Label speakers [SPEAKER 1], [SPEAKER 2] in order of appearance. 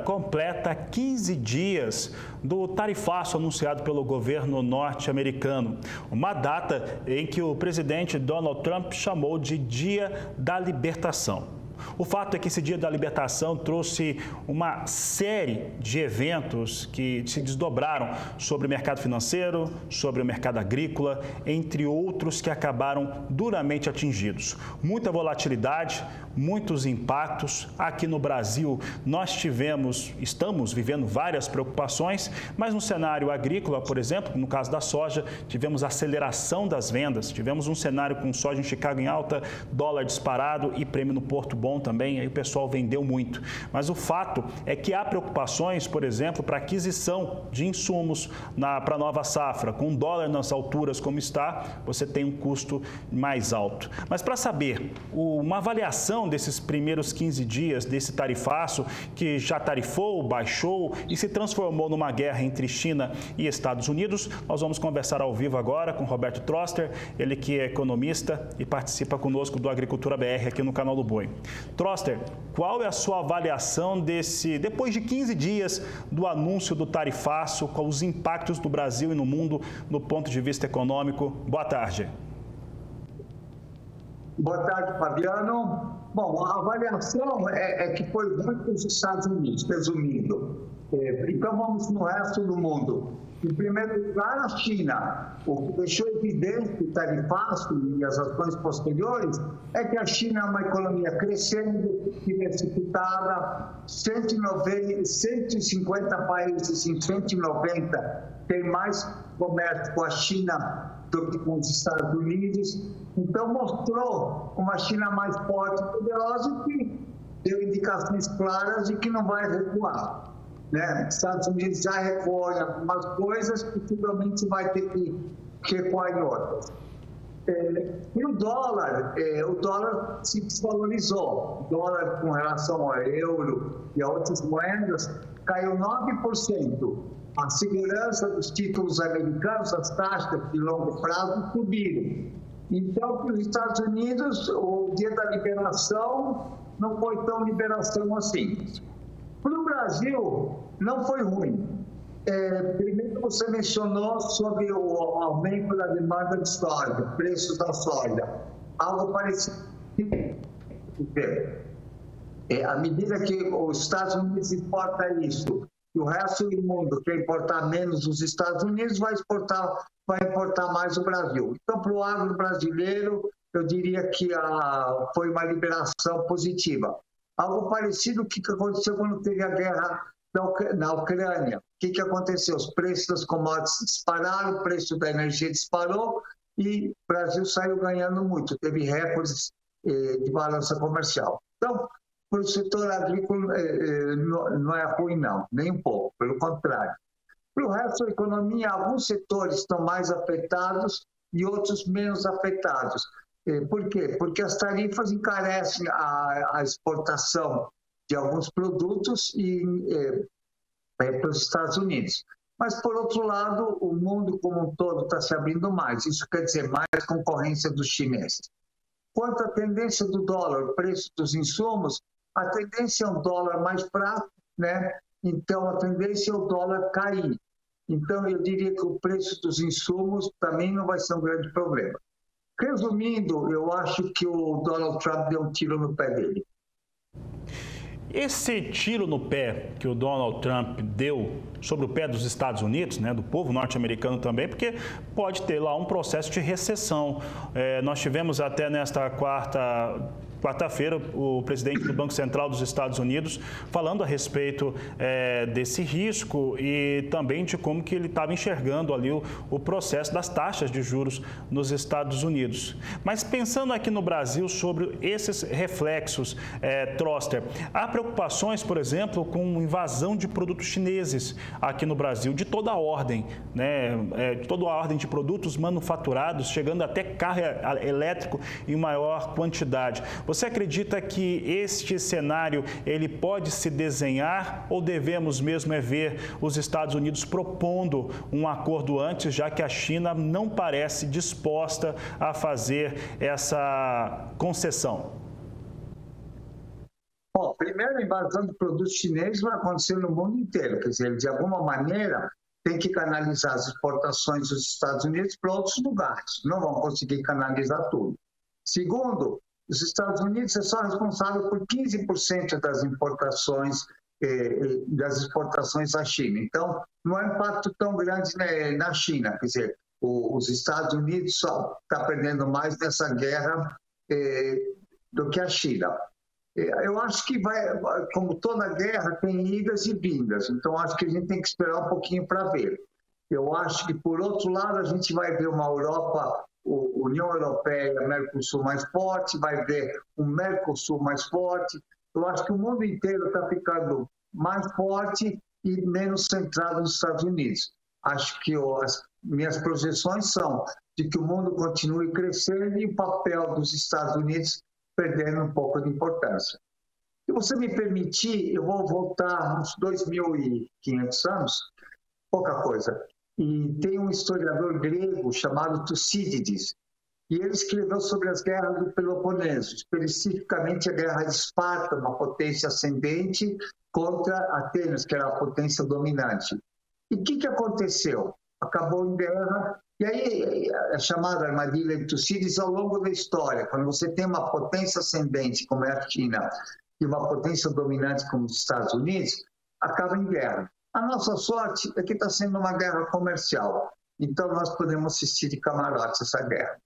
[SPEAKER 1] Completa 15 dias do tarifaço anunciado pelo governo norte-americano. Uma data em que o presidente Donald Trump chamou de Dia da Libertação. O fato é que esse Dia da Libertação trouxe uma série de eventos que se desdobraram sobre o mercado financeiro, sobre o mercado agrícola, entre outros que acabaram duramente atingidos. Muita volatilidade, muitos impactos. Aqui no Brasil, estamos vivendo várias preocupações, mas no cenário agrícola, por exemplo, no caso da soja, tivemos aceleração das vendas, tivemos um cenário com soja em Chicago em alta, dólar disparado e prêmio no Porto bom também, aí o pessoal vendeu muito. Mas o fato é que há preocupações, por exemplo, para aquisição de insumos para a nova safra. Com o dólar nas alturas como está, você tem um custo mais alto. Mas para saber uma avaliação desses primeiros 15 dias desse tarifaço, que já tarifou, baixou e se transformou numa guerra entre China e Estados Unidos, nós vamos conversar ao vivo agora com Roberto Troster, ele que é economista e participa conosco do Agricultura BR aqui no canal do Boi. Troster, qual é a sua avaliação depois de 15 dias do anúncio do tarifaço, com os impactos no Brasil e no mundo do ponto de vista econômico? Boa tarde.
[SPEAKER 2] Boa tarde, Fabiano. Bom, a avaliação é que foi ruim para os Estados Unidos, resumindo. Então, vamos no resto do mundo. Em primeiro lugar, a China. O que deixou evidente o tarifaço e as ações posteriores é que a China é uma economia crescendo, diversificada, 150 países em 190 tem mais comércio com a China do que com os Estados Unidos. Então, mostrou uma China mais forte e poderosa que deu indicações claras de que não vai recuar. Os Estados Unidos já recuou em algumas coisas, possivelmente vai ter que recuar em outras. E o dólar se desvalorizou. O dólar, com relação ao euro e a outras moedas, caiu 9%. A segurança dos títulos americanos, as taxas de longo prazo subiram. Então, para os Estados Unidos, o dia da liberação não foi tão liberação assim. Para o Brasil, não foi ruim. Primeiro, você mencionou sobre o aumento da demanda de soja, preços da soja. Algo parecido. À medida que os Estados Unidos importam isso, e o resto do mundo quer importar menos os Estados Unidos, vai importar mais o Brasil. Então, para o agro brasileiro, eu diria que foi uma liberação positiva. Algo parecido com o que aconteceu quando teve a guerra na Ucrânia. O que aconteceu? Os preços das commodities dispararam, o preço da energia disparou e o Brasil saiu ganhando muito, teve recordes de balança comercial. Então, para o setor agrícola não é ruim não, nem um pouco, pelo contrário. Para o resto da economia, alguns setores estão mais afetados e outros menos afetados. Por quê? Porque as tarifas encarecem a exportação de alguns produtos para os Estados Unidos. Mas, por outro lado, o mundo como um todo está se abrindo mais. Isso quer dizer mais concorrência dos chineses. Quanto à tendência do dólar, o preço dos insumos, a tendência é um dólar mais fraco, Então, a tendência é o dólar cair. Então, eu diria que o preço dos insumos também não vai ser um grande problema. Resumindo, eu acho que o Donald Trump deu um tiro no pé dele.
[SPEAKER 1] Esse tiro no pé que o Donald Trump deu sobre o pé dos Estados Unidos, do povo norte-americano também, porque pode ter lá um processo de recessão. Nós tivemos até nesta quarta-feira, o presidente do Banco Central dos Estados Unidos falando a respeito desse risco e também de como que ele estava enxergando ali o processo das taxas de juros nos Estados Unidos. Mas pensando aqui no Brasil sobre esses reflexos, Troster, há preocupações, por exemplo, com invasão de produtos chineses aqui no Brasil, de toda a ordem, de toda a ordem de produtos manufaturados, chegando até carro elétrico em maior quantidade. Você acredita que este cenário ele pode se desenhar ou devemos mesmo ver os Estados Unidos propondo um acordo antes, já que a China não parece disposta a fazer essa concessão?
[SPEAKER 2] primeiro, a invasão de produtos chineses vai acontecer no mundo inteiro. Quer dizer, de alguma maneira, tem que canalizar as exportações dos Estados Unidos para outros lugares. Não vão conseguir canalizar tudo. Segundo, os Estados Unidos é só responsável por 15% das exportações à China. Então, não é um impacto tão grande na China. Quer dizer, os Estados Unidos só está perdendo mais nessa guerra do que a China. Eu acho que como toda guerra, tem idas e vindas. Então, acho que a gente tem que esperar um pouquinho para ver. Eu acho que, por outro lado, a gente vai ver uma Europa, União Europeia, Mercosul mais forte, vai ver um Mercosul mais forte. Eu acho que o mundo inteiro está ficando mais forte e menos centrado nos Estados Unidos. Acho que as minhas projeções são de que o mundo continue crescendo e o papel dos Estados Unidos perdendo um pouco de importância. Se você me permitir, eu vou voltar uns 2.500 anos, pouca coisa. E tem um historiador grego chamado Tucídides, e ele escreveu sobre as guerras do Peloponeso, especificamente a guerra de Esparta, uma potência ascendente, contra Atenas, que era a potência dominante. E o que aconteceu? Acabou em guerra, e aí é chamada armadilha de Tucídides ao longo da história. Quando você tem uma potência ascendente, como é a China, e uma potência dominante como os Estados Unidos, acaba em guerra. A nossa sorte é que está sendo uma guerra comercial. Então, nós podemos assistir de camarote essa guerra.